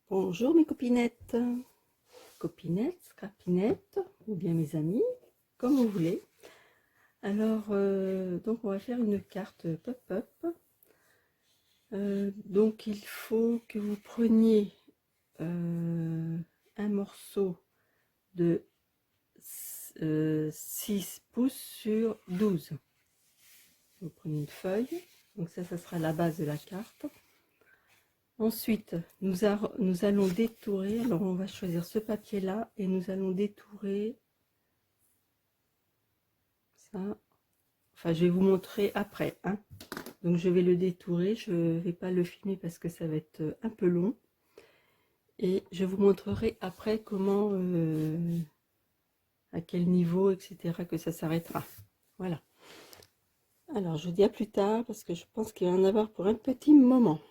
Bonjour mes copinettes, scrapinettes, ou bien mes amis, comme vous voulez. Alors, donc on va faire une carte pop-up. Donc il faut que vous preniez un morceau de 6 pouces sur 12. Vous prenez une feuille, donc ça sera la base de la carte. Ensuite, nous allons détourer. Alors, on va choisir ce papier-là et nous allons détourer ça. Enfin, je vais vous montrer après, hein. Donc, je vais le détourer. Je ne vais pas le filmer parce que ça va être un peu long. Et je vous montrerai après comment, à quel niveau, etc. que ça s'arrêtera. Voilà. Alors, je vous dis à plus tard parce que je pense qu'il va en avoir pour un petit moment.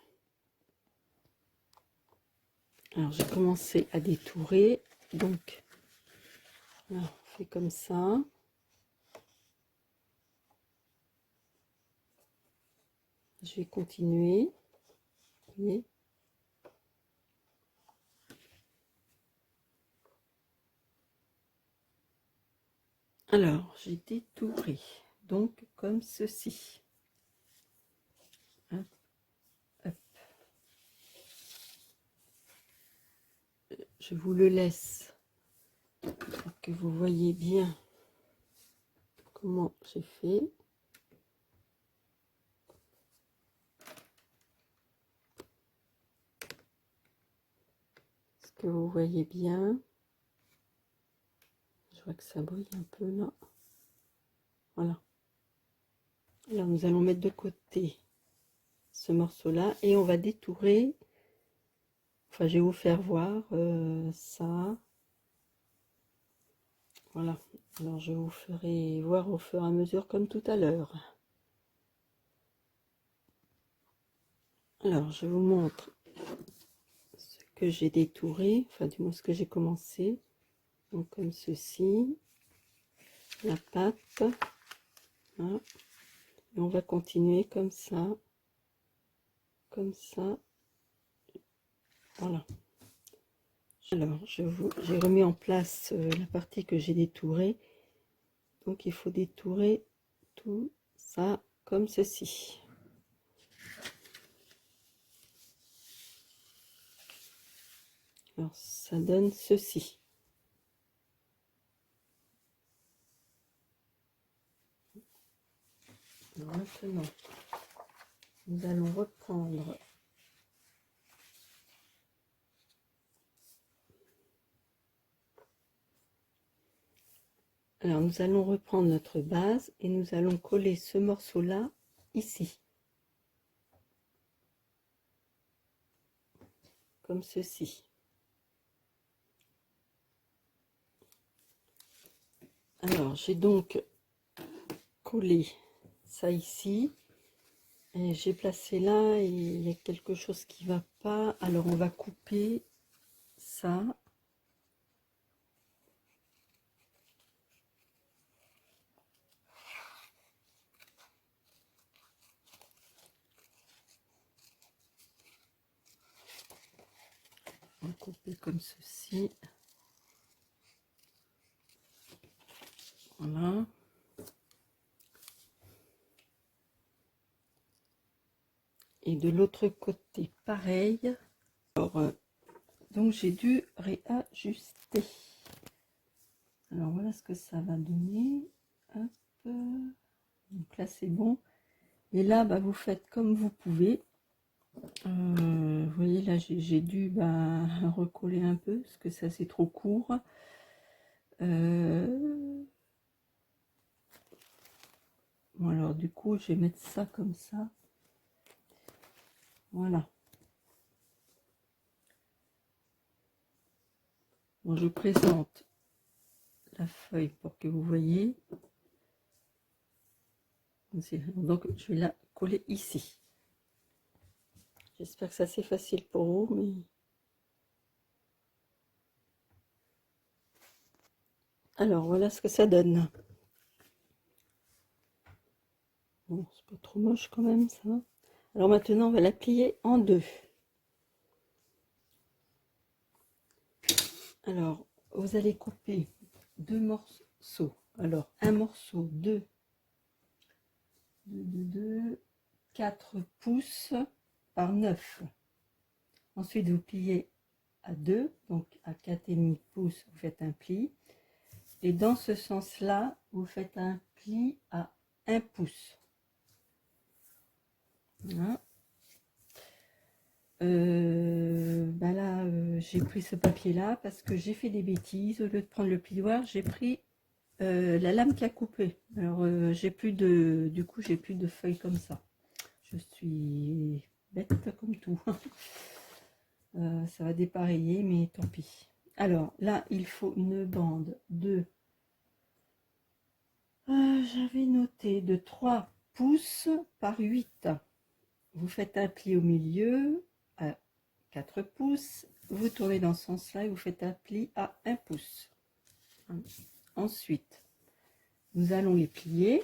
Alors, j'ai commencé à détourer. Donc, là, on fait comme ça. Je vais continuer. Vous voyez ? Alors, j'ai détouré, donc comme ceci. Hop, hop. Je vous le laisse pour que vous voyez bien comment j'ai fait. Est-ce que vous voyez bien? Je vois que ça brille un peu là. Voilà. Alors, nous allons mettre de côté ce morceau-là et on va détourer. Enfin, je vais vous faire voir ça. Voilà. Alors, je vous ferai voir au fur et à mesure comme tout à l'heure. Alors, je vous montre ce que j'ai détouré, enfin du moins ce que j'ai commencé. Donc comme ceci, la patte. Voilà. Et on va continuer comme ça. Comme ça. Voilà. Alors, j'ai remis en place la partie que j'ai détourée. Donc, il faut détourer tout ça comme ceci. Alors, ça donne ceci. Alors, maintenant, nous allons reprendre notre base et nous allons coller ce morceau-là ici. Comme ceci. Alors, j'ai donc collé ça ici. Et j'ai placé là et il y a quelque chose qui va pas. Alors, on va couper ça. On va couper comme ceci. Voilà. Et de l'autre côté, pareil. Alors, donc j'ai dû réajuster. Alors voilà ce que ça va donner. Hop. Donc là c'est bon. Et là, bah, vous faites comme vous pouvez. Vous voyez là, j'ai dû recoller un peu parce que ça c'est trop court. Bon alors du coup, je vais mettre ça comme ça. Voilà. Bon, je présente la feuille pour que vous voyez. Donc, je vais la coller ici. J'espère que c'est assez facile pour vous, mais... Alors, voilà ce que ça donne. Bon, c'est pas trop moche quand même, ça. Alors maintenant, on va la plier en deux. Alors, vous allez couper 2 morceaux. Alors, un morceau de 4 pouces par 9. Ensuite, vous pliez à 2, donc à 4,5 pouces, vous faites un pli. Et dans ce sens-là, vous faites un pli à 1 pouce. Voilà. Ben là, j'ai pris ce papier-là parce que j'ai fait des bêtises. Au lieu de prendre le plioir, j'ai pris la lame qui a coupé. Alors, j'ai plus de, du coup, j'ai plus de feuilles comme ça. Je suis bête comme tout. Ça va dépareiller, mais tant pis. Alors là, il faut une bande de, j'avais noté, de 3 pouces par 8. Vous faites un pli au milieu à 4 pouces. Vous tournez dans ce sens-là et vous faites un pli à 1 pouce. Ensuite, nous allons les plier.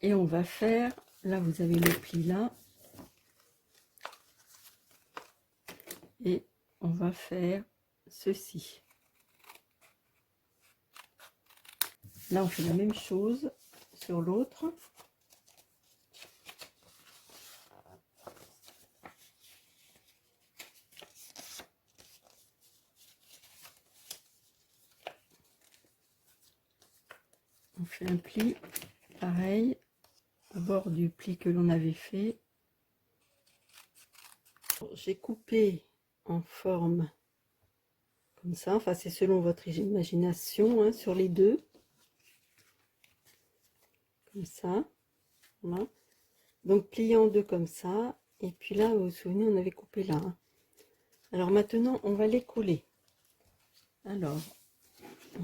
Et on va faire, là vous avez le pli là, et on va faire ceci. Là on fait la même chose sur l'autre. On fait un pli pareil au bord du pli que l'on avait fait. J'ai coupé en forme comme ça, enfin c'est selon votre imagination, hein, sur les deux, comme ça, voilà. Donc plié en deux comme ça, et puis là vous vous souvenez on avait coupé là, hein. Alors maintenant on va les coller. Alors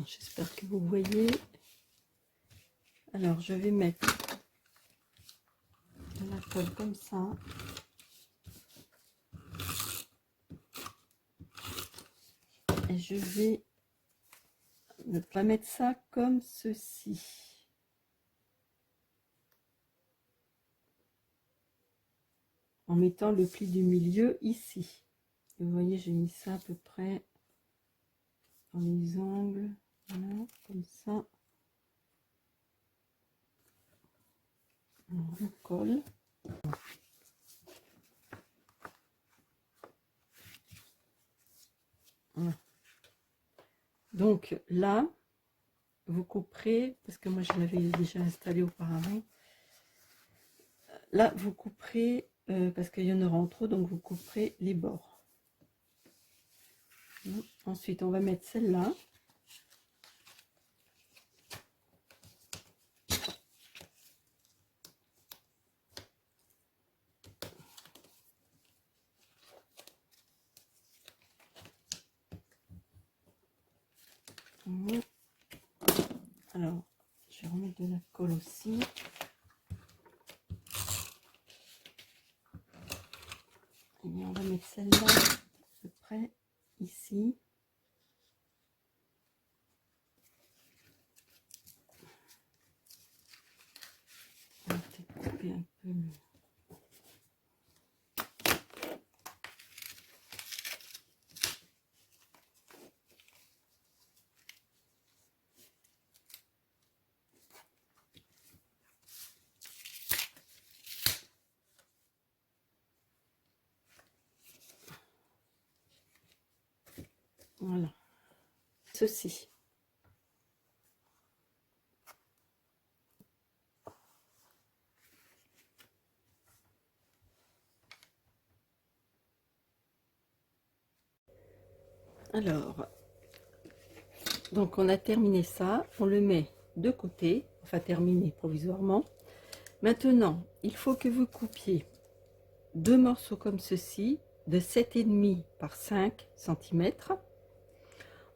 j'espère que vous voyez. Alors je vais mettre de la colle comme ça. Et je vais ne pas mettre ça comme ceci. En mettant le pli du milieu ici. Et vous voyez, j'ai mis ça à peu près dans les angles. Voilà, comme ça. On colle. Voilà. Donc là, vous couperez, parce que moi je l'avais déjà installé auparavant. Là, vous couperez, parce qu'il y en aura en trop, donc vous couperez les bords. Ensuite, on va mettre celle-là. Alors, je vais remettre de la colle aussi. Et bien, on va mettre celle-là à peu près ici. On va peut-être couper un peu le... Voilà. Ceci. Alors, donc on a terminé ça, on le met de côté, enfin terminé provisoirement. Maintenant, il faut que vous coupiez 2 morceaux comme ceci, de 7,5 par 5 cm.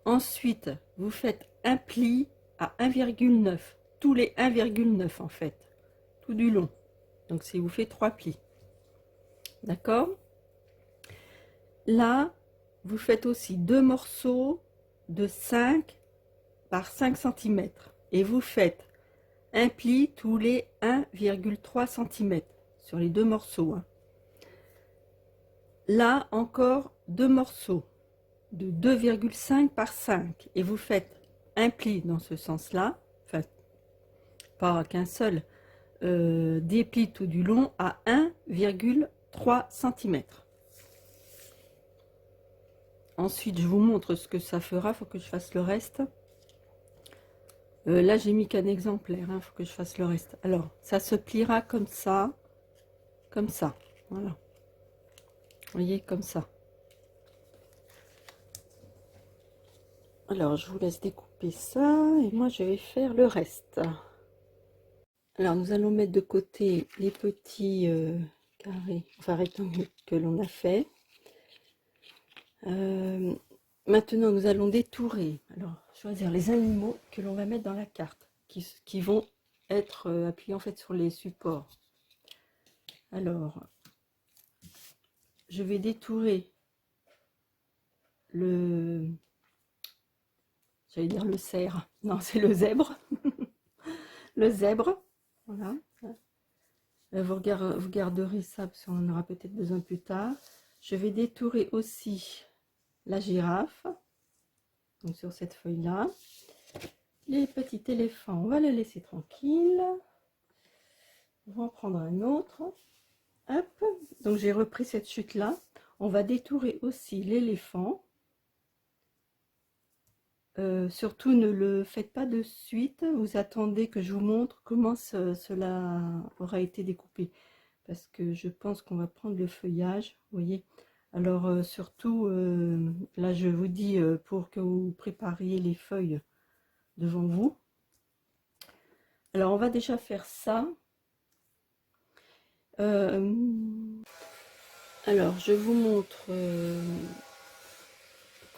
Ensuite, vous faites un pli à 1,9, tous les 1,9 en fait, tout du long. Donc, si vous faites 3 plis, d'accord? là, vous faites aussi 2 morceaux de 5 par 5 cm. Et vous faites un pli tous les 1,3 cm sur les 2 morceaux. Hein. Là, encore 2 morceaux de 2,5 par 5. Et vous faites un pli dans ce sens-là. Enfin, pas qu'un seul. Des plis tout du long à 1,3 cm. Ensuite, je vous montre ce que ça fera. Il faut que je fasse le reste. Là, j'ai mis qu'un exemplaire. Il faut que je fasse le reste. Alors, ça se pliera comme ça. Comme ça. Voilà. Vous voyez, comme ça. Alors, je vous laisse découper ça. Et moi, je vais faire le reste. Alors, nous allons mettre de côté les petits carrés, enfin rectangles que l'on a fait. Maintenant, nous allons détourer. Alors, choisir les animaux que l'on va mettre dans la carte, qui vont être appuyés en fait sur les supports. Alors, je vais détourer le, j'allais dire le cerf. Non, c'est le zèbre. Le zèbre. Voilà. Vous garderez ça parce qu'on en aura peut-être besoin plus tard. Je vais détourer aussi la girafe. Donc sur cette feuille là. Les petits éléphants, on va les laisser tranquilles. On va en prendre un autre. Hop. Donc j'ai repris cette chute là. On va détourer aussi l'éléphant. Surtout ne le faites pas de suite. Vous attendez que je vous montre comment cela aura été découpé. Parce que je pense qu'on va prendre le feuillage. Vous voyez. Alors surtout, là je vous dis pour que vous prépariez les feuilles devant vous. Alors on va déjà faire ça. Alors je vous montre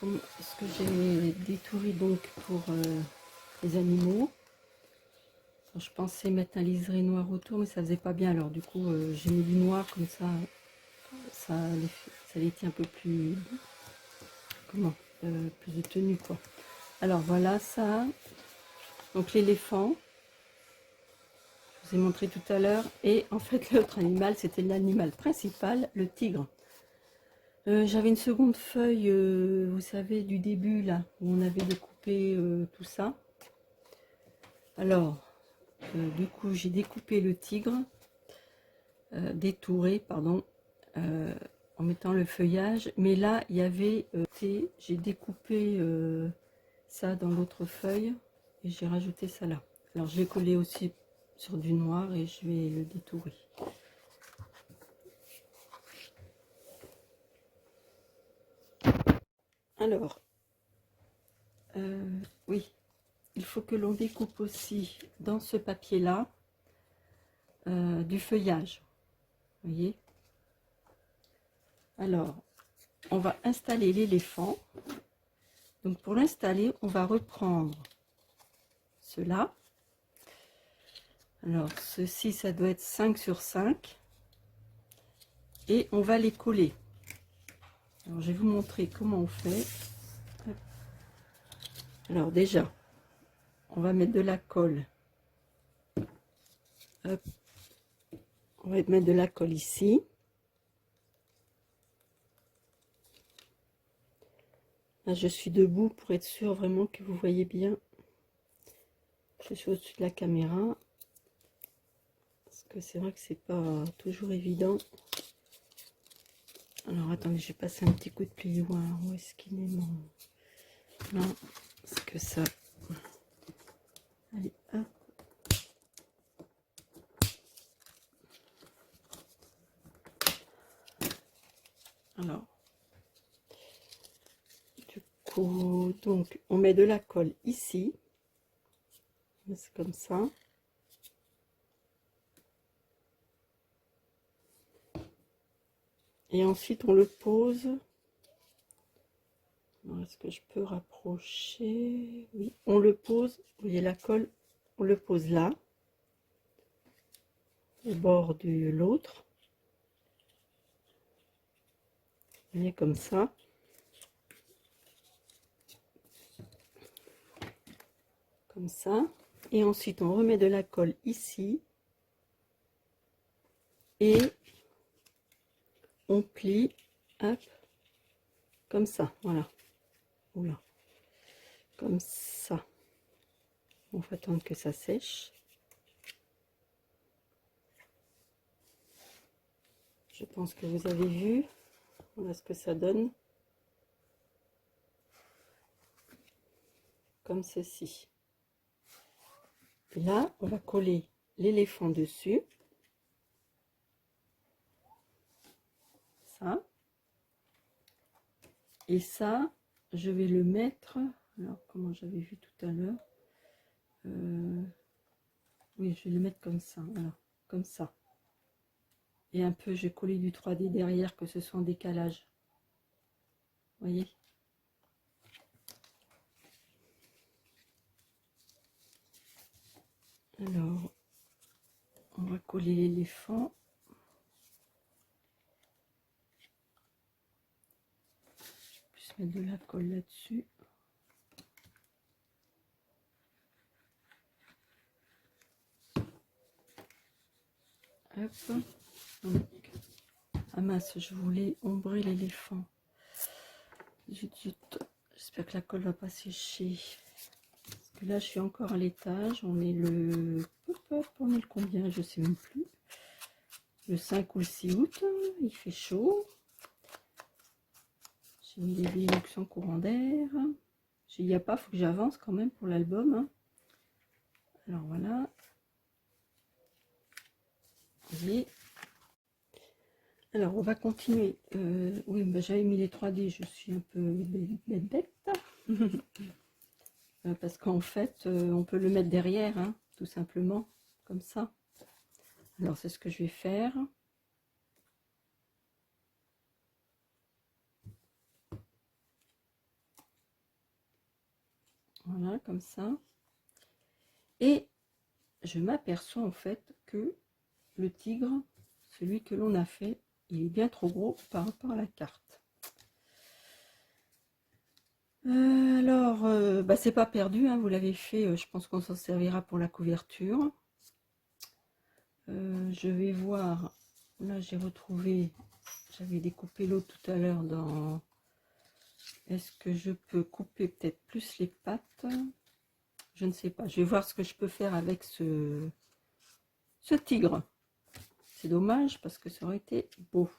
ce que j'ai détouré donc pour les animaux. Je pensais mettre un liseré noir autour, mais ça faisait pas bien. Alors du coup j'ai mis du noir comme ça les tient un peu plus, comment, plus de tenue quoi. Alors voilà ça. Donc l'éléphant, je vous ai montré tout à l'heure, et en fait l'autre animal c'était l'animal principal, le tigre. J'avais une seconde feuille, vous savez, du début là où on avait découpé tout ça. Alors du coup j'ai découpé le tigre, détouré pardon, en mettant le feuillage, mais là il y avait j'ai découpé ça dans l'autre feuille et j'ai rajouté ça là. Alors je l'ai collé aussi sur du noir et je vais le détourer. Alors oui, il faut que l'on découpe aussi dans ce papier là du feuillage, vous voyez. Alors on va installer l'éléphant. Donc pour l'installer on va reprendre cela. Alors ceci ça doit être 5 sur 5 et on va les coller. Alors je vais vous montrer comment on fait. Alors déjà on va mettre de la colle. Hop. On va mettre de la colle ici. Là, je suis debout pour être sûr vraiment que vous voyez bien. Je suis au-dessus de la caméra. Parce que c'est vrai que c'est pas toujours évident. Alors attendez, je vais passer un petit coup de plioir. Où est-ce qu'il est mon... Là, c'est que ça. Allez, hop. Alors, du coup, donc, on met de la colle ici. C'est comme ça. Et ensuite, on le pose. Est-ce que je peux rapprocher? Oui, on le pose. Vous voyez la colle, on le pose là, au bord de l'autre. voyez, comme ça. Comme ça. Et ensuite, on remet de la colle ici. Et on plie, hop, comme ça, voilà. Oula. Comme ça. On va attendre que ça sèche. Je pense que vous avez vu. Voilà ce que ça donne. Comme ceci. Et là, on va coller l'éléphant dessus. Ça. Et ça, je vais le mettre. Alors, comment j'avais vu tout à l'heure. Oui, je vais le mettre comme ça. Voilà, comme ça. Et un peu, j'ai collé du 3D derrière, que ce soit en décalage. Vous voyez? Alors, on va coller l'éléphant. Je vais plus mettre de la colle là-dessus. Hop. Donc, ah mince, je voulais ombrer l'éléphant. Zut, zut. J'espère que la colle va pas sécher. Parce que là, je suis encore à l'étage. On est le... On est le combien? Je sais même plus. Le 5 ou le 6 août. Il fait chaud. J'ai mis les Linux en courant d'air. Il n'y a pas, faut que j'avance quand même pour l'album. Hein. Alors voilà. Vous voyez. Alors on va continuer. Oui, bah, j'avais mis les 3D, je suis un peu bête. Parce qu'en fait, on peut le mettre derrière, hein, tout simplement, comme ça. Alors c'est ce que je vais faire. Voilà, comme ça. Et je m'aperçois en fait que le tigre, celui que l'on a fait, il est bien trop gros par rapport à la carte. Alors, bah, c'est pas perdu, hein, vous l'avez fait, je pense qu'on s'en servira pour la couverture. Je vais voir, là j'ai retrouvé, j'avais découpé l'autre tout à l'heure dans... Est-ce que je peux couper peut-être plus les pattes? Je ne sais pas, je vais voir ce que je peux faire avec ce tigre. C'est dommage parce que ça aurait été beau.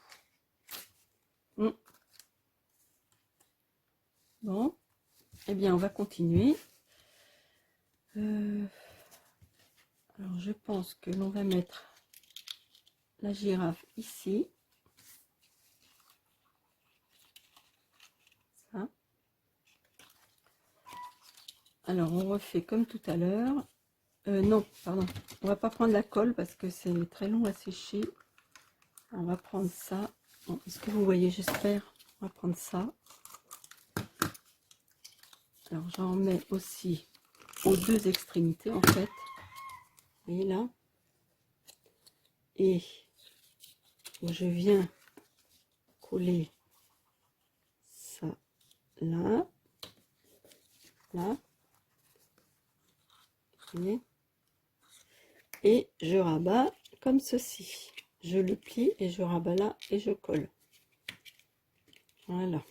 Bon, eh bien on va continuer. Alors je pense que l'on va mettre la girafe ici. Ça. Alors on refait comme tout à l'heure. Non, pardon, on va pas prendre la colle parce que c'est très long à sécher. On va prendre ça. Bon, est-ce que vous voyez, j'espère. On va prendre ça. Alors j'en mets aussi aux deux extrémités en fait. Vous voyez là. Et je viens coller ça là. Là. Vous voyez. Et je rabats comme ceci. Je le plie et je rabats là et je colle. Voilà.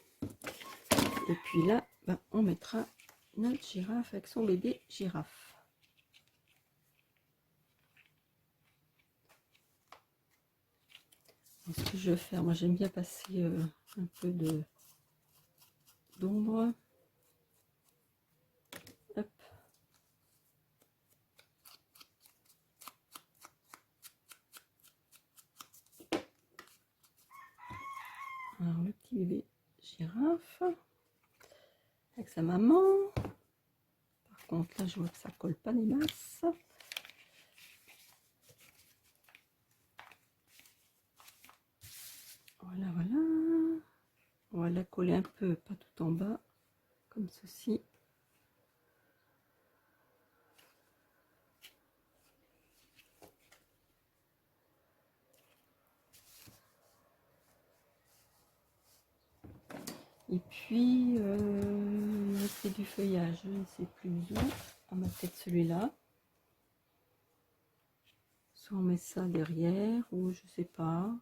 Et puis là, ben, on mettra notre girafe avec son bébé girafe. Alors, ce que je vais faire, moi j'aime bien passer un peu d'ombre. Hop. Alors le petit bébé girafe avec sa maman. Par contre là je vois que ça colle pas des masses. Voilà, voilà. On va la coller un peu, pas tout en bas, comme ceci. Et puis, il restait du feuillage, je ne sais plus où. On va peut-être celui-là. Soit on met ça derrière, ou je sais pas.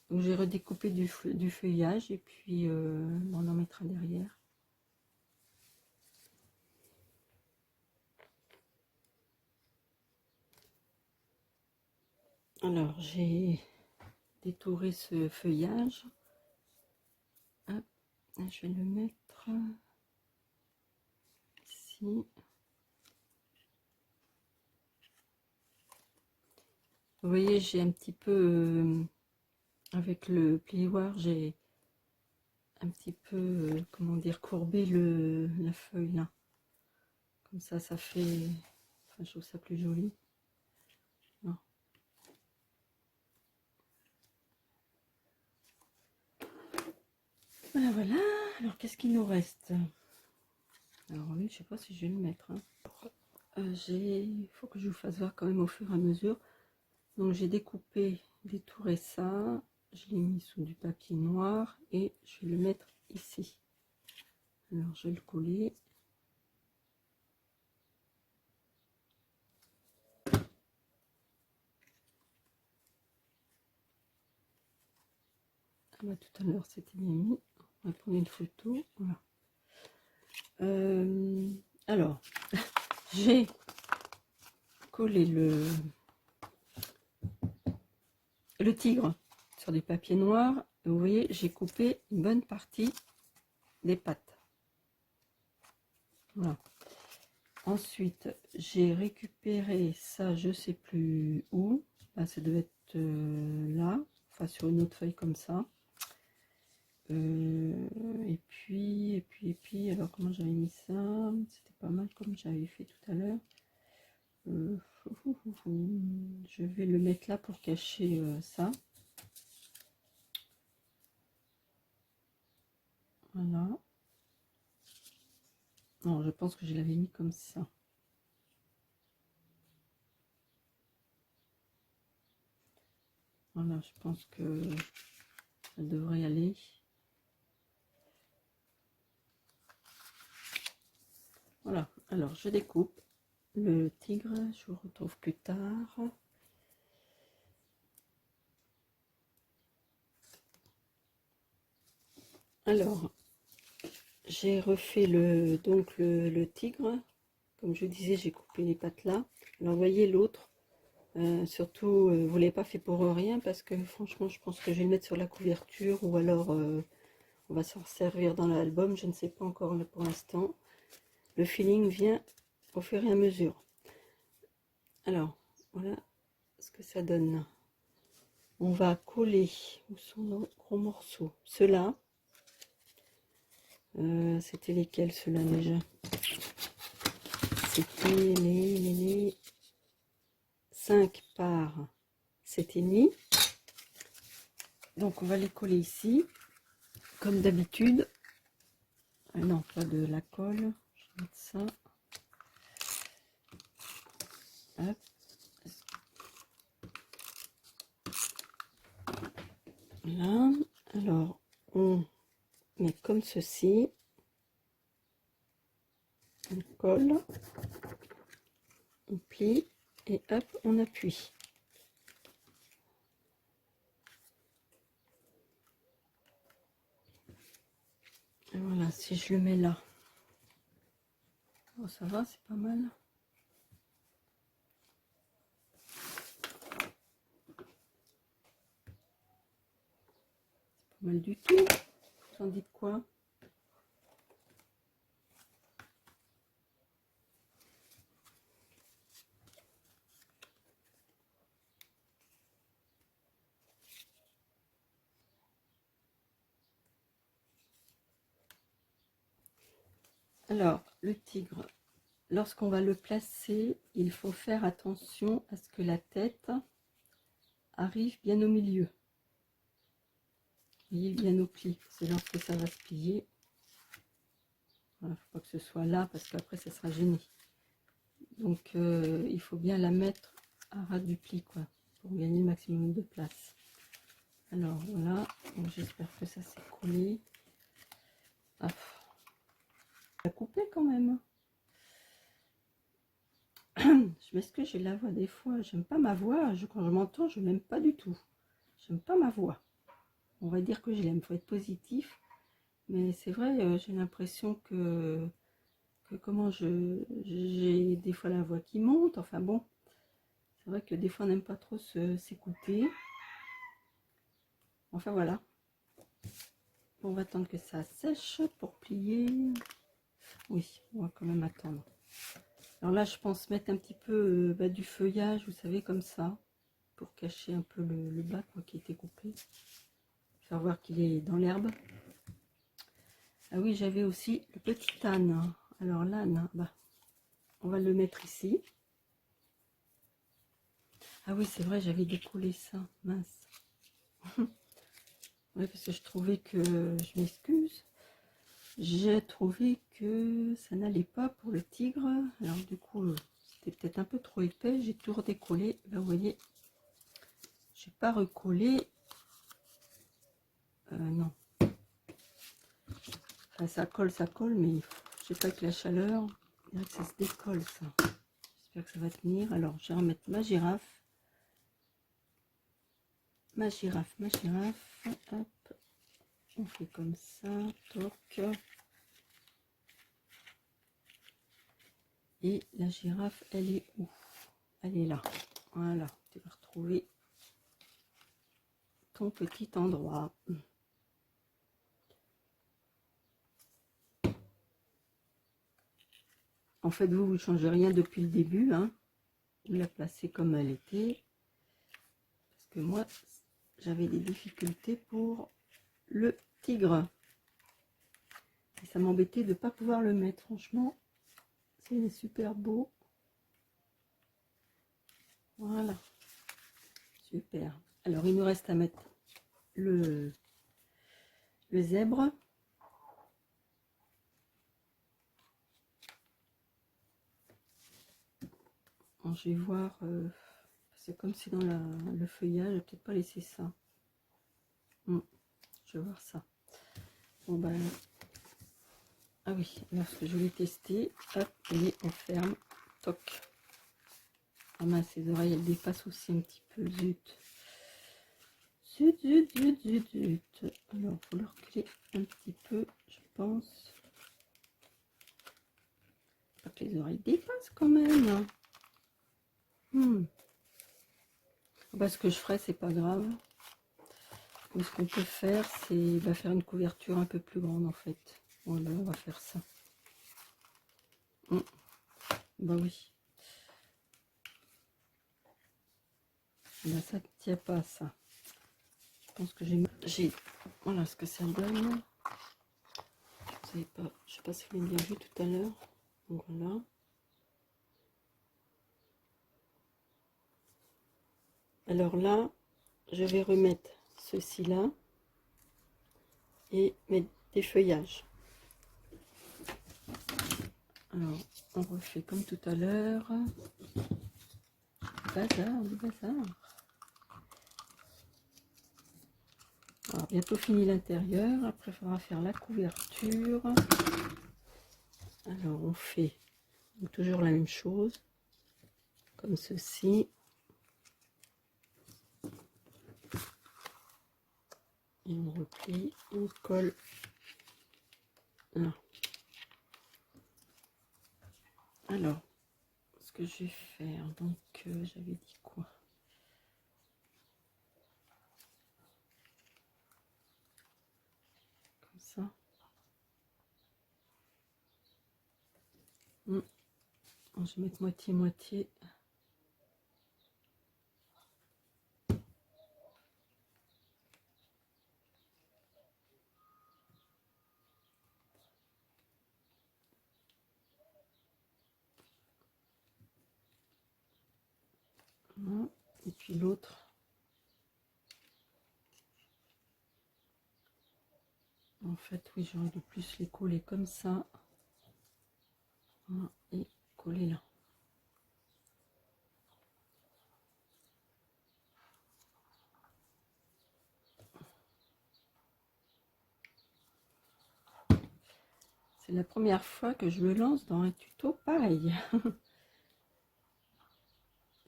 Donc j'ai redécoupé du feuillage, et puis on en mettra derrière. Alors j'ai détouré ce feuillage. Hop, je vais le mettre ici. Vous voyez, j'ai un petit peu, avec le plioir, j'ai un petit peu, comment dire, courbé la feuille là. Comme ça fait, enfin, je trouve ça plus joli. Non. Voilà, voilà. Alors, qu'est-ce qu'il nous reste? Alors oui, je sais pas si je vais le mettre. Hein. Il faut que je vous fasse voir quand même au fur et à mesure. Donc j'ai découpé, détouré ça. Je l'ai mis sous du papier noir et je vais le mettre ici. Alors je vais le coller. Ah bah, tout à l'heure c'était bien mis. On va prendre une photo. Voilà. Alors, j'ai collé le tigre sur du papier noir. Et vous voyez, j'ai coupé une bonne partie des pattes. Voilà. Ensuite, j'ai récupéré ça, je sais plus où. Là, ça devait être là, enfin sur une autre feuille comme ça. Et puis, alors comment j'avais mis ça? C'était pas mal comme j'avais fait tout à l'heure. Je vais le mettre là pour cacher ça. Voilà. Non, je pense que je l'avais mis comme ça. Voilà, je pense que ça devrait aller. Voilà, alors je découpe le tigre, je vous retrouve plus tard. Alors, j'ai refait le tigre. Comme je disais, j'ai coupé les pattes là. Alors, voyez l'autre. Surtout, vous ne l'avez pas fait pour rien parce que franchement, je pense que je vais le mettre sur la couverture ou alors on va s'en servir dans l'album. Je ne sais pas encore là pour l'instant. Le feeling vient au fur et à mesure. Alors, voilà ce que ça donne. On va coller, où sont nos gros morceaux? Ceux-là. C'était lesquels ceux-là déjà? C'était les 5 par 7,5. Donc on va les coller ici, comme d'habitude. Non, pas de la colle. Je vais mettre ça. Hop. Là. Alors, on met comme ceci. On colle. On plie. Et hop, on appuie. Et voilà, si je le mets là. Oh, ça va, c'est pas mal. C'est pas mal du tout. Vous en dites quoi? Alors, le tigre, lorsqu'on va le placer, il faut faire attention à ce que la tête arrive bien au milieu. Voyez, bien au pli. C'est lorsque ça va se plier. Il ne faut pas que ce soit là parce qu'après ça sera gêné. Donc il faut bien la mettre à ras du pli quoi, pour gagner le maximum de place. Alors voilà, j'espère que ça s'est collé. Ah, ça a coupé quand même. Je m'excuse, j'ai la voix des fois. J'aime pas ma voix. Quand je m'entends, je l'aime pas du tout. J'aime pas ma voix. On va dire que je l'aime. Faut être positif. Mais c'est vrai, j'ai l'impression que comment j'ai des fois la voix qui monte. Enfin bon, c'est vrai que des fois on n'aime pas trop s'écouter. Enfin voilà. On va attendre que ça sèche pour plier. Oui, on va quand même attendre. Alors là, je pense mettre un petit peu du feuillage, vous savez, comme ça, pour cacher un peu le bas quoi, qui était coupé. Faire voir qu'il est dans l'herbe. Ah oui, j'avais aussi le petit âne. Alors l'âne, on va le mettre ici. Ah oui, c'est vrai, j'avais décollé ça, mince. Oui, parce que je trouvais que, je m'excuse, j'ai trouvé que ça n'allait pas pour le tigre. Alors du coup, c'était peut-être un peu trop épais, j'ai tout redécollé. Là, vous voyez, j'ai pas recollé. Non. Enfin, ça colle, mais je sais pas, avec la chaleur, je dirais que ça se décolle, ça. J'espère que ça va tenir. Alors, je vais remettre ma girafe. Ma girafe. Hop. On fait comme ça. Toc. Et la girafe, elle est où? Elle est là. Voilà. Tu vas retrouver ton petit endroit. En fait, vous ne changez rien depuis le début. Hein. Vous la placez comme elle était. Parce que moi, j'avais des difficultés pour le tigre. Et ça m'embêtait de ne pas pouvoir le mettre. Franchement, c'est super beau. Voilà. Super. Alors, il nous reste à mettre le zèbre. Bon, je vais voir. C'est comme si dans le feuillage, je vais peut-être pas laisser ça. Je vais voir ça. Bon, ben. Ah oui, lorsque je l'ai testé, hop, et on ferme. Toc. Ah mince, ses oreilles, elles dépassent aussi un petit peu. Zut. Zut. Alors, il faut le reculer un petit peu, je pense. Pas que les oreilles dépassent quand même. Ce que je ferai, c'est pas grave. Mais ce qu'on peut faire, c'est faire une couverture un peu plus grande en fait. Voilà, on va faire ça. Bah oui. Là, ça ne tient pas, ça. Je pense que j'ai... Voilà ce que ça donne. Vous savez pas, je sais pas si vous l'avez bien vu tout à l'heure. Voilà. Alors là, je vais remettre ceci là et mettre des feuillages. Alors, on refait comme tout à l'heure. Du bazar. Alors, bientôt fini l'intérieur. Après, il faudra faire la couverture. Alors, on fait toujours la même chose. Comme ceci. Et on replie, on colle là. Alors, ce que je vais faire, donc j'avais dit quoi? Comme ça. Je vais mettre moitié-moitié. Et puis l'autre. En fait, oui, j'aurais dû plus les coller comme ça. Et coller là. C'est la première fois que je me lance dans un tuto pareil.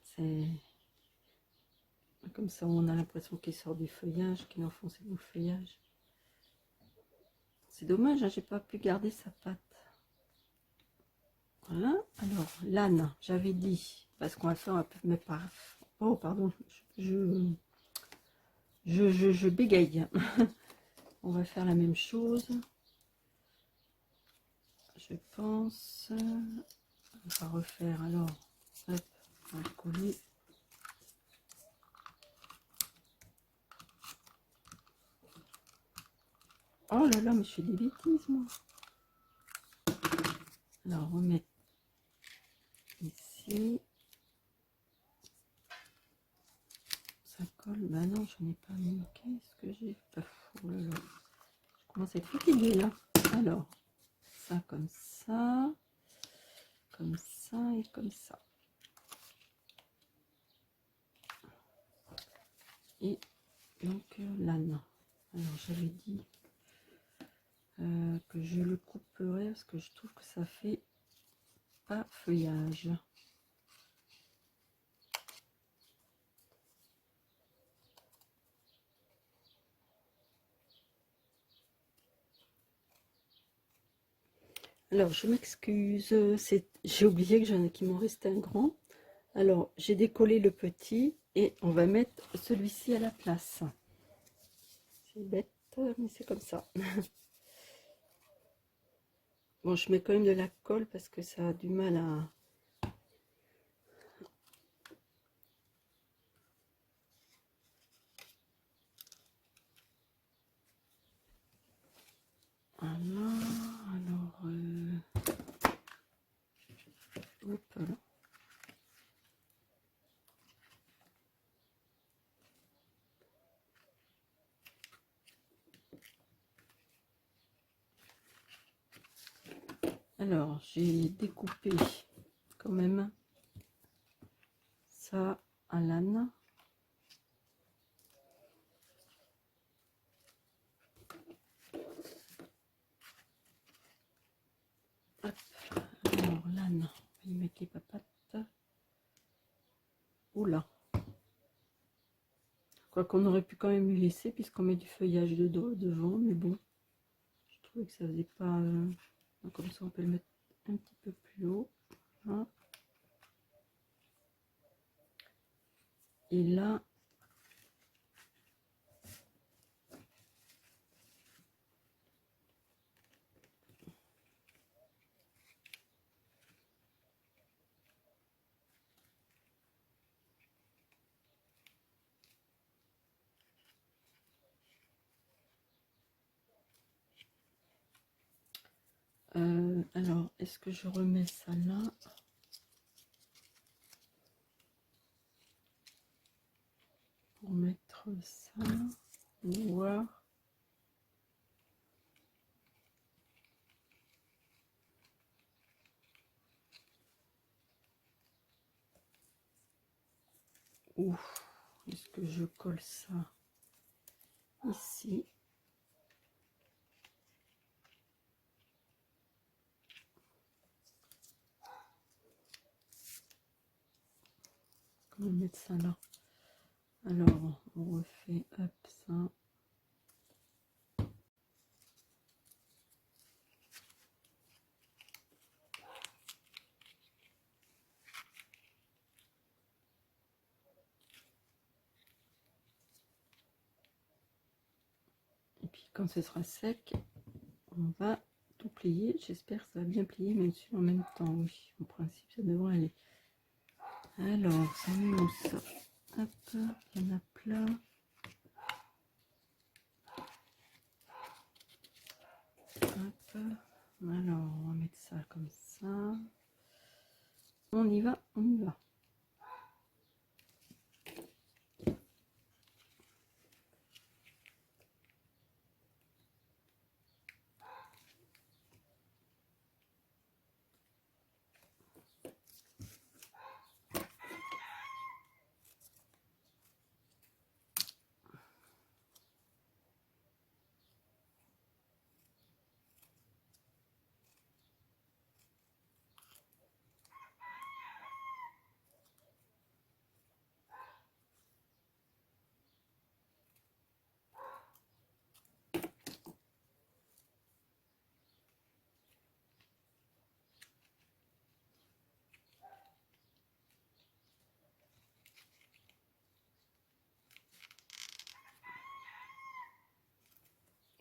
C'est comme ça, on a l'impression qu'il sort du feuillage, qu'il est enfoncé dans le feuillage. C'est dommage, hein, j'ai pas pu garder sa patte. Voilà. Alors, l'âne, j'avais dit, parce qu'on va faire un peu mes parfums. Oh, pardon, je bégaye. On va faire la même chose. Je pense. On va refaire alors. Hop, on va coller. Oh là là, mais je fais des bêtises, moi. Alors, remettre ici. Ça colle. Bah non, je n'ai pas mis. Qu'est-ce que j'ai fait? Oh là là. Je commence à être fatiguée, là. Alors, ça comme ça. Comme ça et comme ça. Et donc, l'âne. Alors, j'avais dit que je le couperais parce que je trouve que ça fait pas feuillage. Alors, je m'excuse, j'ai oublié que qu'il m'en restait un grand. Alors, j'ai décollé le petit et on va mettre celui-ci à la place. C'est bête, mais c'est comme ça. Bon, je mets quand même de la colle parce que ça a du mal à... Voilà, alors... Hop là. Alors, j'ai découpé quand même ça à l'âne. Hop, alors l'âne, on va y mettre les papates. Oula. Quoi qu'on aurait pu quand même lui laisser puisqu'on met du feuillage devant, mais bon. Je trouvais que ça faisait pas... comme ça, on peut le mettre un petit peu plus haut. Voilà. Et là, alors, est-ce que je remets ça là? Pour mettre ça, voir. Ou est-ce que je colle ça ici? Comment mettre ça là? Alors, on refait hop ça. Et puis quand ce sera sec, on va tout plier. J'espère que ça va bien plier, même si en même temps, oui, en principe, ça devrait aller. Alors, ça met où ça? Hop, il y en a plein. Hop, alors on va mettre ça comme ça. On y va, on y va.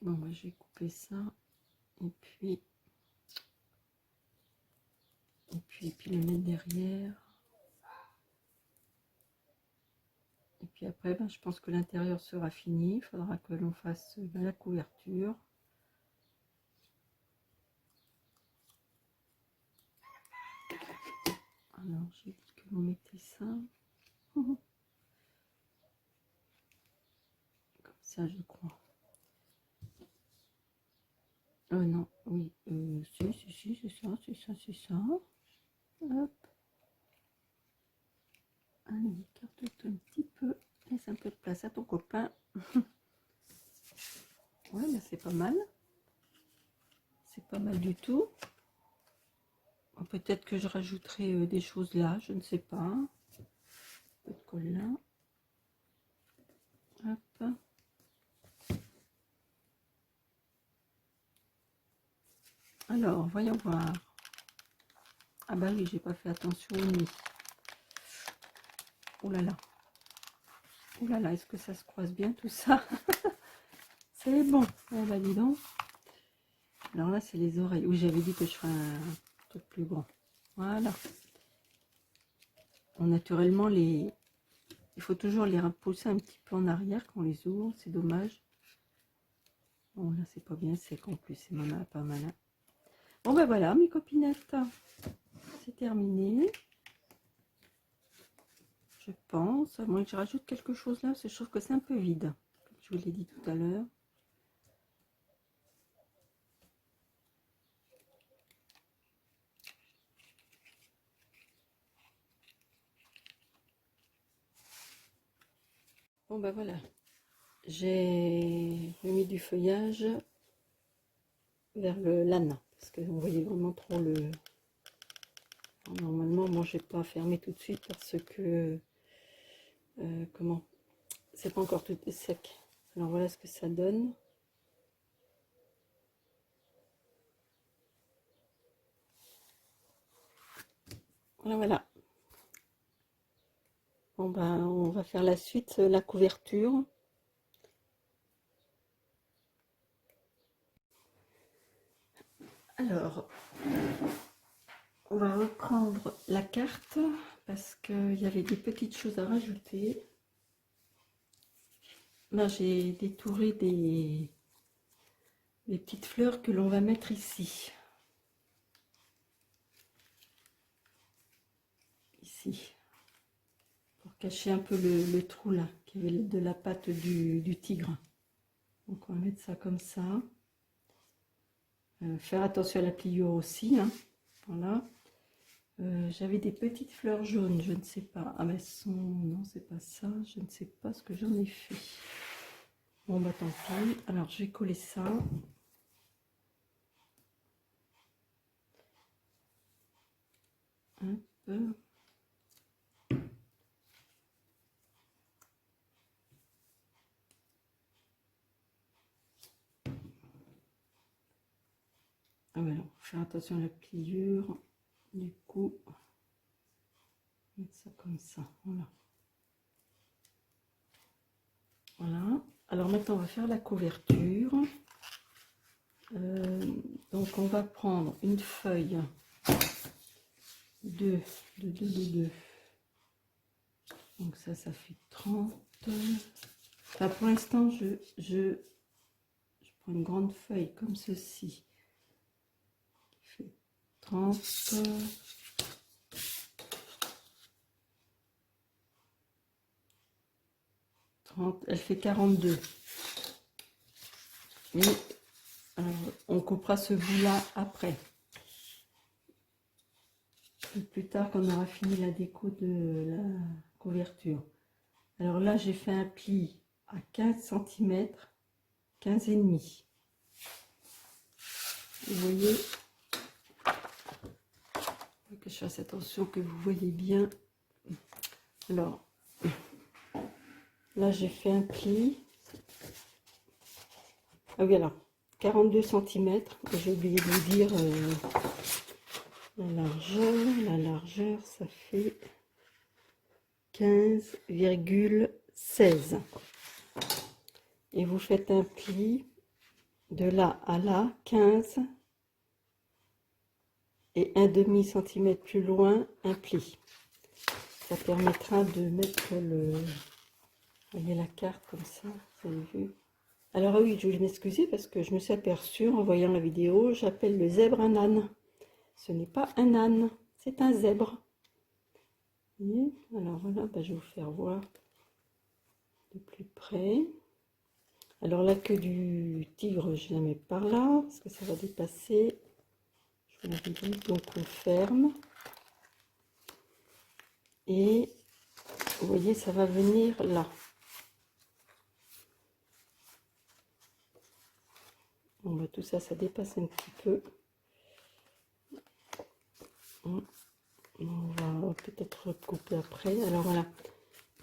Bon, bah, je vais couper ça. Et puis le mettre derrière. Et puis après, ben, je pense que l'intérieur sera fini. Il faudra que l'on fasse la couverture. Alors, j'ai dit que l'on mettait ça. Comme ça, je crois. Non, oui. Si, c'est ça, c'est ça, c'est ça. Hop. Allez, écarte-toi un petit peu. Laisse un peu de place à ton copain. Ouais, mais c'est pas mal. C'est pas mal du tout. Peut-être que je rajouterai des choses là, je ne sais pas. Un peu de colle là. Hop. Alors, voyons voir. Ah bah oui, j'ai pas fait attention au nez. Oh là là. Oh là là, est-ce que ça se croise bien tout ça? C'est bon. Oh bah dis donc. Alors là, c'est les oreilles. Oui, j'avais dit que je ferais un truc plus grand. Voilà. Bon, naturellement, il faut toujours les repousser un petit peu en arrière quand on les ouvre. C'est dommage. Bon, là, c'est pas bien sec en plus. C'est pas malin. Bon ben voilà, mes copinettes. C'est terminé. Je pense. À moins que je rajoute quelque chose là, parce que je trouve que c'est un peu vide. Comme je vous l'ai dit tout à l'heure. Bon ben voilà. J'ai mis du feuillage vers le l'âne. Parce que vous voyez vraiment trop le... Normalement, moi, je n'ai pas fermé tout de suite parce que... comment? C'est pas encore tout sec. Alors voilà ce que ça donne. Voilà, voilà. Bon ben, on va faire la suite, la couverture. Alors, on va reprendre la carte parce qu'il y avait des petites choses à rajouter. Là, j'ai détouré des petites fleurs que l'on va mettre ici. Ici. Pour cacher un peu le trou là, qui avait de la patte du tigre. Donc, on va mettre ça comme ça. Faire attention à la pliure aussi. Hein. Voilà. J'avais des petites fleurs jaunes, je ne sais pas. Ah, mais elles sont... Non, c'est pas ça. Je ne sais pas ce que j'en ai fait. Bon, bah tant pis. Alors, je vais coller ça. Un peu. Ah, ouais, alors, faire attention à la pliure. Du coup, mettre ça comme ça. Voilà. Voilà. Alors, maintenant, on va faire la couverture. Donc, on va prendre une feuille de 2. Donc ça fait 30. Enfin, pour l'instant, je prends une grande feuille comme ceci. Qui fait 30. 30, elle fait 42. Mais on coupera ce bout-là après. Plus tard, quand on aura fini la déco de la couverture. Alors là, j'ai fait un pli à 15 cm, 15,5. Vous voyez, que je fasse attention que vous voyez bien. Alors, là, j'ai fait un pli. Ah oui, alors, 42 cm. J'ai oublié de vous dire la largeur. La largeur, ça fait 15,16. Et vous faites un pli de là à là, 15 et un demi centimètre plus loin, un pli. Ça permettra de mettre le... Vous voyez la carte comme ça, vous avez vu. Alors oui, je voulais m'excuser parce que je me suis aperçue en voyant la vidéo, j'appelle le zèbre un âne. Ce n'est pas un âne, c'est un zèbre. Vous voyez. Alors voilà, je vais vous faire voir de plus près. Alors la queue du tigre, je la mets par là, parce que ça va dépasser. Je vous l'avais dit, donc on ferme. Et vous voyez, ça va venir là. Bon, bah, tout ça, ça dépasse un petit peu. On va peut-être recouper après. Alors voilà.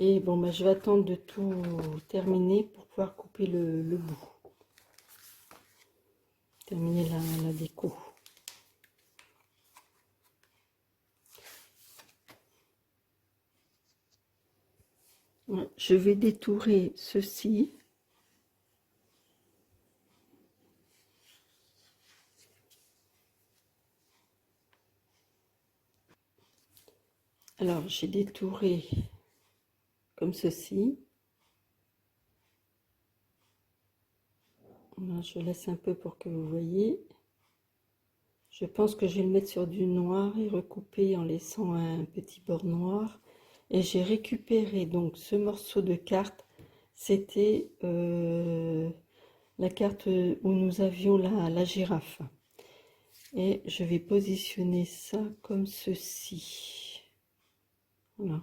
Et bon, bah, je vais attendre de tout terminer pour pouvoir couper le bout. Terminer la déco. Ouais, je vais détourer ceci. Alors, j'ai détouré comme ceci. Voilà, je laisse un peu pour que vous voyez. Je pense que je vais le mettre sur du noir et recouper en laissant un petit bord noir. Et j'ai récupéré donc ce morceau de carte. C'était la carte où nous avions la girafe. Et je vais positionner ça comme ceci. Voilà.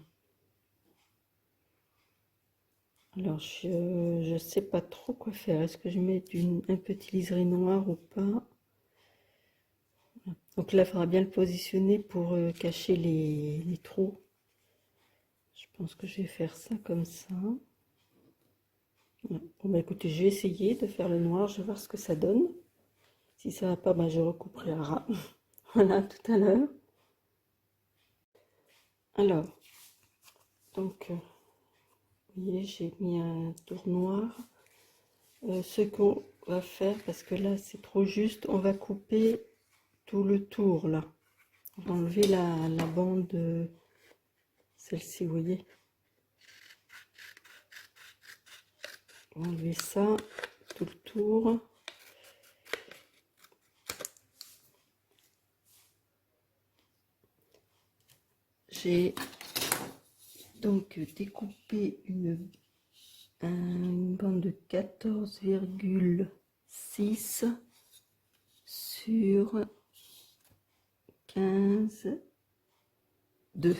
Alors, je ne sais pas trop quoi faire. Est-ce que je mets un petit liseré noir ou pas? Donc là, il faudra bien le positionner pour cacher les trous. Je pense que je vais faire ça comme ça. Voilà. Bon, bah écoutez, je vais essayer de faire le noir. Je vais voir ce que ça donne. Si ça va pas, bah, je recouperai à ras. Voilà, tout à l'heure. Alors, donc, vous voyez, j'ai mis un tour noir. Ce qu'on va faire, parce que là, c'est trop juste, on va couper tout le tour, là. On va enlever la bande, celle-ci, vous voyez. On va enlever ça, tout le tour. J'ai donc découpé une bande de 14,6 sur 15,2.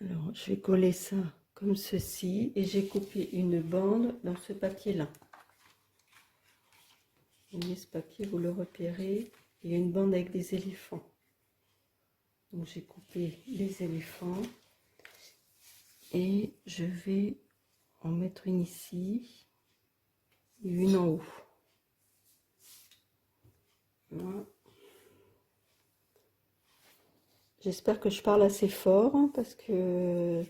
Alors, je vais coller ça comme ceci et j'ai coupé une bande dans ce papier-là. Vous voyez, ce papier, vous le repérez, il y a une bande avec des éléphants. Donc, j'ai coupé les éléphants et je vais en mettre une ici et une en haut. Voilà. J'espère que je parle assez fort hein, parce que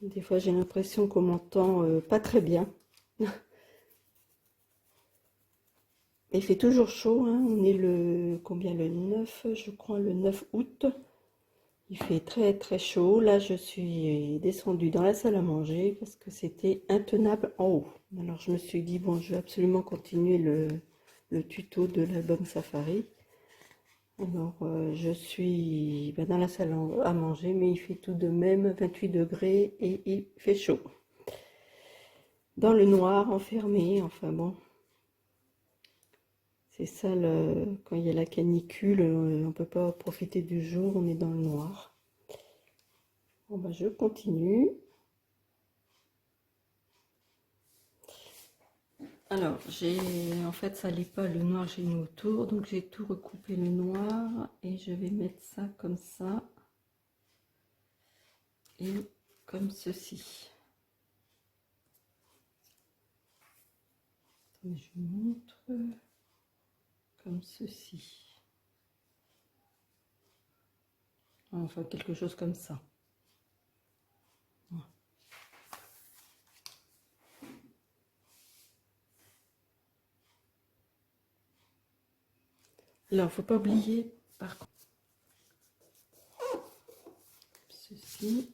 des fois j'ai l'impression qu'on m'entend pas très bien. Il fait toujours chaud, hein. On est le 9, je crois le 9 août. Il fait très très chaud. Là je suis descendue dans la salle à manger parce que c'était intenable en haut. Alors je me suis dit bon, je vais absolument continuer le tuto de l'album Safari. Alors, je suis dans la salle à manger, mais il fait tout de même 28 degrés et il fait chaud. Dans le noir, enfermé, enfin bon. C'est ça, quand il y a la canicule, on ne peut pas profiter du jour, on est dans le noir. Bon, bah, je continue. Alors, en fait, ça n'allait pas, le noir, j'ai mis autour, donc j'ai tout recoupé le noir et je vais mettre ça comme ça et comme ceci. Attendez, je vous montre comme ceci. Enfin, quelque chose comme ça. Alors, faut pas oublier, par contre, ceci.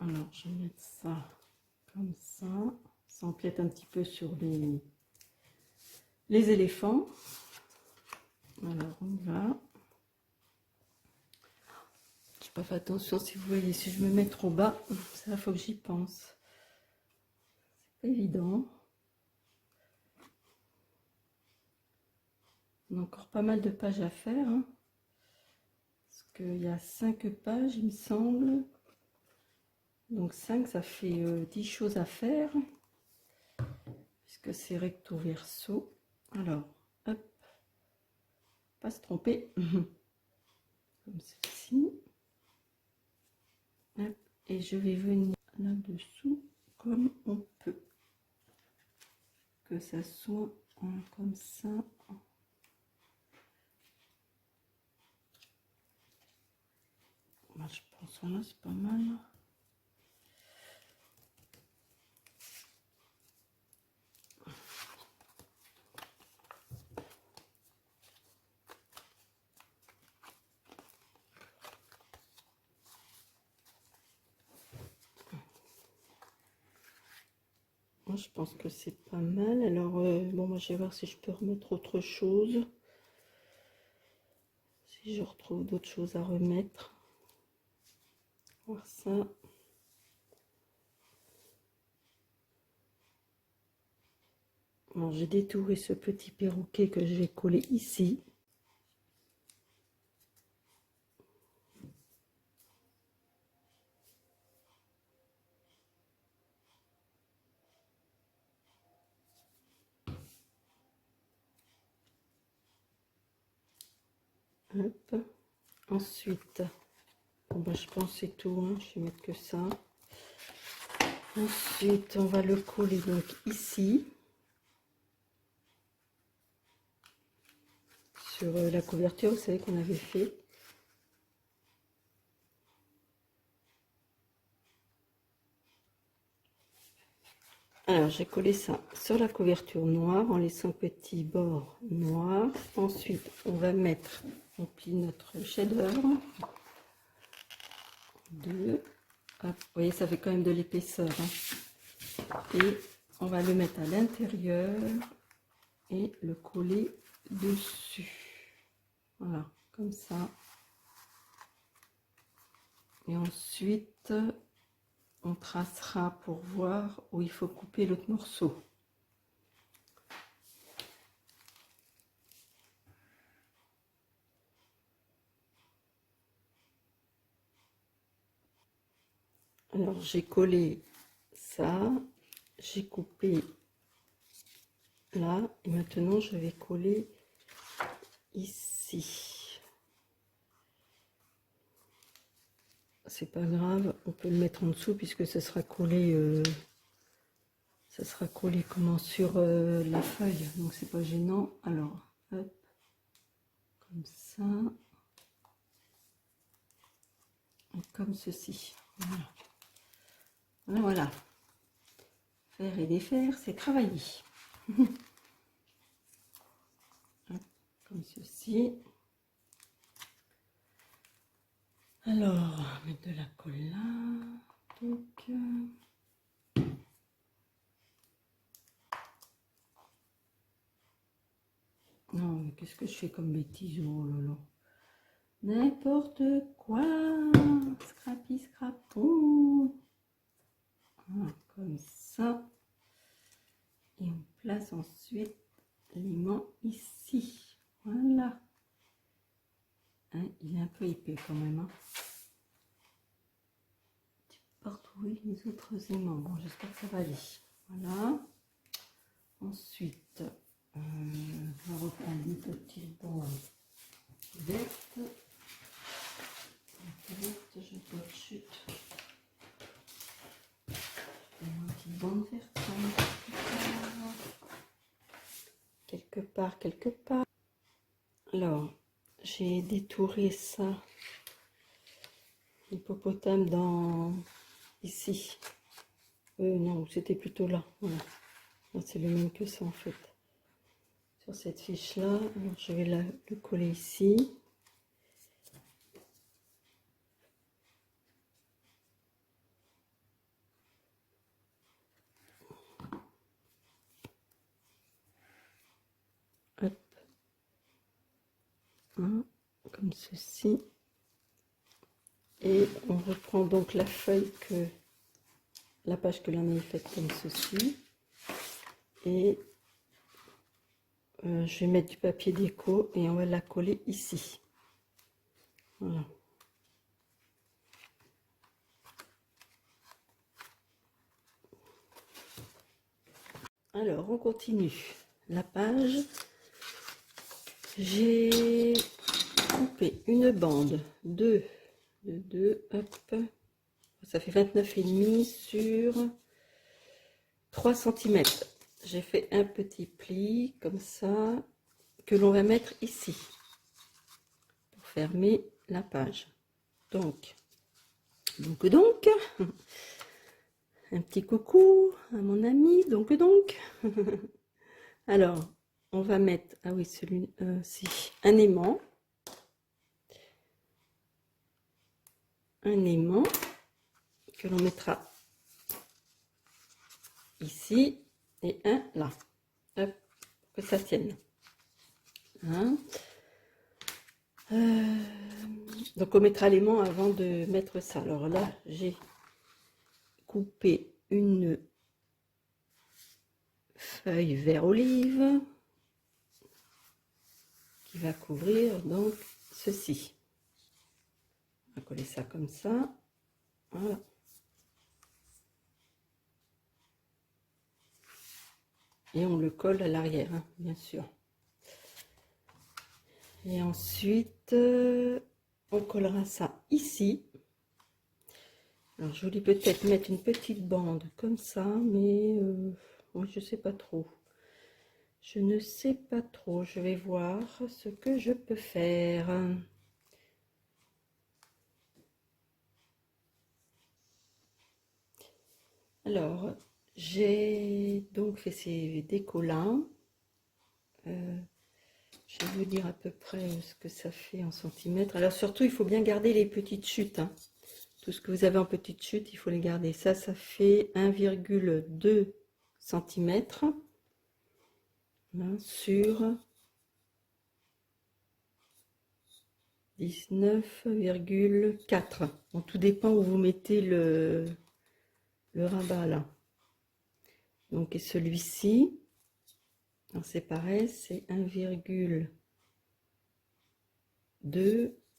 Alors, je vais mettre ça comme ça. Ça empiète un petit peu sur les éléphants. Alors, on y va. Je n'ai pas fait attention, si vous voyez, si je me mets trop bas, ça, il faut que j'y pense. C'est pas évident. On a encore pas mal de pages à faire. Hein, parce qu'il y a 5 pages, il me semble. Donc 5, ça fait 10 choses à faire. Puisque c'est recto verso. Alors, hop. Pas se tromper. Comme ceci. Hop. Et je vais venir là-dessous comme on peut. Que ça soit comme ça. Moi, je pense que là, c'est pas mal. Moi, je pense que c'est pas mal. Alors, bon, moi, je vais voir si je peux remettre autre chose. Si je retrouve d'autres choses à remettre. Voir ça. Alors, j'ai détouré ce petit perroquet que je vais coller ici. Hop. Ensuite, bon, bah, je pense que c'est tout. Hein. Je vais mettre que ça. Ensuite, on va le coller donc ici. Sur la couverture, vous savez qu'on avait fait. Alors, j'ai collé ça sur la couverture noire en laissant petit bord noir. Ensuite, on va mettre, on plie notre chef-d'œuvre. 2. Vous voyez, ça fait quand même de l'épaisseur. Hein. Et on va le mettre à l'intérieur et le coller dessus. Voilà, comme ça. Et ensuite, on tracera pour voir où il faut couper l'autre morceau. Alors, j'ai collé ça, j'ai coupé là, et maintenant je vais coller ici. C'est pas grave, on peut le mettre en dessous puisque ça sera collé comment sur la feuille, donc c'est pas gênant. Alors, hop, comme ça, et comme ceci. Voilà. Voilà, voilà. Faire et défaire, c'est travailler. Comme ceci. Alors, mettre de la colle là. Donc, non, mais qu'est-ce que je fais comme bêtise? Oh là là. N'importe quoi. Scrappy, scrapon. Voilà, comme ça. Et on place ensuite l'aimant ici. Voilà. Hein, il est un peu épais quand même. Hein. Tu peux retrouver les autres aimants. Bon, j'espère que ça va aller. Voilà. Ensuite, on va reprendre une petite bande verte. Je dois chute. Une petite bande verte. Quelque part, quelque part. Alors, j'ai détouré ça, l'hippopotame dans ici. Non, c'était plutôt là. Voilà. C'est le même que ça en fait. Sur cette fiche là, alors je vais le coller ici. Hop. Hein, comme ceci. Et on reprend donc la feuille que la page que l'on a faite comme ceci. Et je vais mettre du papier déco et on va la coller ici. Voilà. Alors, on continue. La page, j'ai coupé une bande de 2, hop, ça fait 29,5 sur 3 cm. J'ai fait un petit pli comme ça que l'on va mettre ici pour fermer la page. Donc, un petit coucou à mon ami, donc. Alors, on va mettre, ah oui, celui-ci, un aimant que l'on mettra ici et un là. Hop, que ça tienne. Hein. Donc on mettra l'aimant avant de mettre ça. Alors là, j'ai coupé une feuille vert olive qui va couvrir donc ceci. On va coller ça comme ça. Voilà. Et on le colle à l'arrière, hein, bien sûr. Et ensuite, on collera ça ici. Alors, je voulais peut-être mettre une petite bande comme ça, mais moi, je sais pas trop. Je ne sais pas trop. Je vais voir ce que je peux faire. Alors, j'ai donc fait ces décollants. Je vais vous dire à peu près ce que ça fait en centimètres. Alors surtout, il faut bien garder les petites chutes. Hein. Tout ce que vous avez en petites chutes, il faut les garder. Ça fait 1,2 cm sur 19,4. Bon, tout dépend où vous mettez le rabat là. Donc, et celui-ci, c'est pareil, c'est 1,2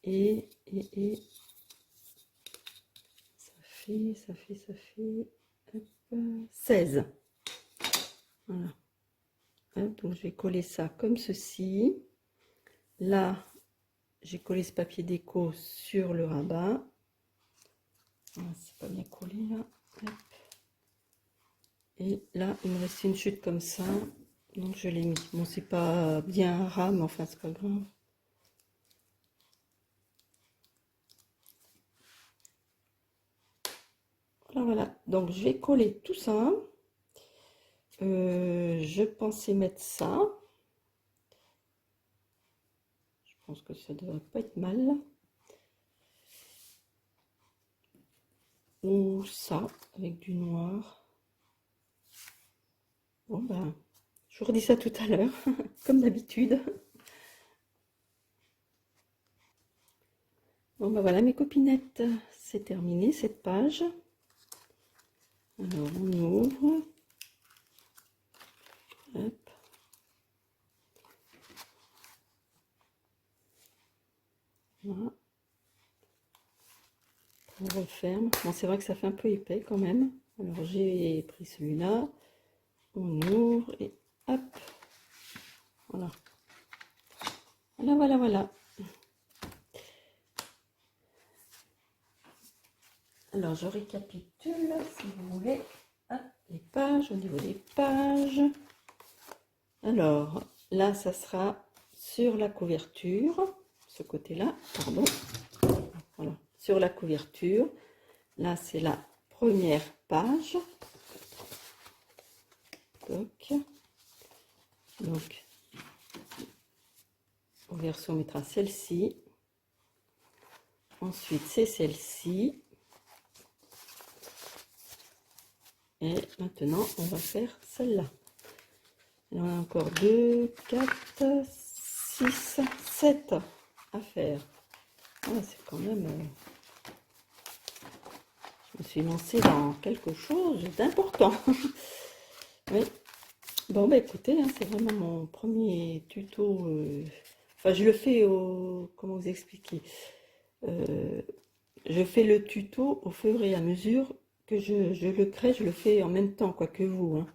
et ça fait hop, 16. Voilà. Donc je vais coller ça comme ceci. Là, j'ai collé ce papier déco sur le rabat. C'est pas bien collé là. Hop. Et là, il me reste une chute comme ça. Donc je l'ai mis. Bon, c'est pas bien ras, mais enfin, c'est pas grave. Voilà. Donc je vais coller tout ça. Je pensais mettre ça. Je pense que ça devrait pas être mal. Ou ça, avec du noir. Bon ben, je vous redis ça tout à l'heure, comme d'habitude. Bon ben voilà mes copinettes, c'est terminé cette page. Alors on ouvre. Hop. Voilà. On referme. Bon, c'est vrai que ça fait un peu épais quand même. Alors j'ai pris celui-là. On ouvre et hop. Voilà. Voilà. Alors je récapitule si vous voulez. Hop, les pages, au niveau des pages. Alors là, ça sera sur la couverture. Ce côté-là, pardon. Voilà, sur la couverture. Là, c'est la première page. toc. Donc, au verso, on mettra celle-ci. Ensuite, c'est celle-ci. Et maintenant, on va faire celle-là. On a encore 2, 4, 6, 7 à faire. Ouais, c'est quand même... je me suis lancée dans quelque chose d'important. Oui. Bon, bah écoutez, hein, c'est vraiment mon premier tuto. Enfin, je le fais au... Comment vous expliquer? Je fais le tuto au fur et à mesure que je le crée. Je le fais en même temps, quoi, que vous. Hein.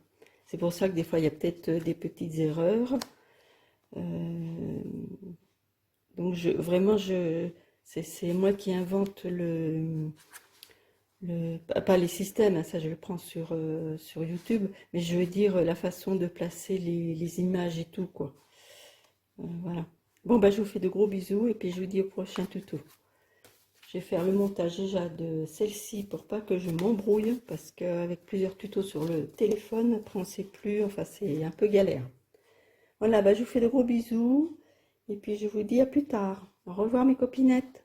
C'est pour ça que des fois, il y a peut-être des petites erreurs. Donc, vraiment, c'est moi qui invente pas les systèmes, hein, ça je le prends sur YouTube, mais je veux dire la façon de placer les images et tout, quoi. Voilà. Bon, bah, je vous fais de gros bisous et puis je vous dis au prochain tuto. Je vais faire le montage déjà de celle-ci pour pas que je m'embrouille, parce qu'avec plusieurs tutos sur le téléphone, après on sait plus, enfin c'est un peu galère. Voilà, bah, je vous fais de gros bisous et puis je vous dis à plus tard. Au revoir mes copinettes.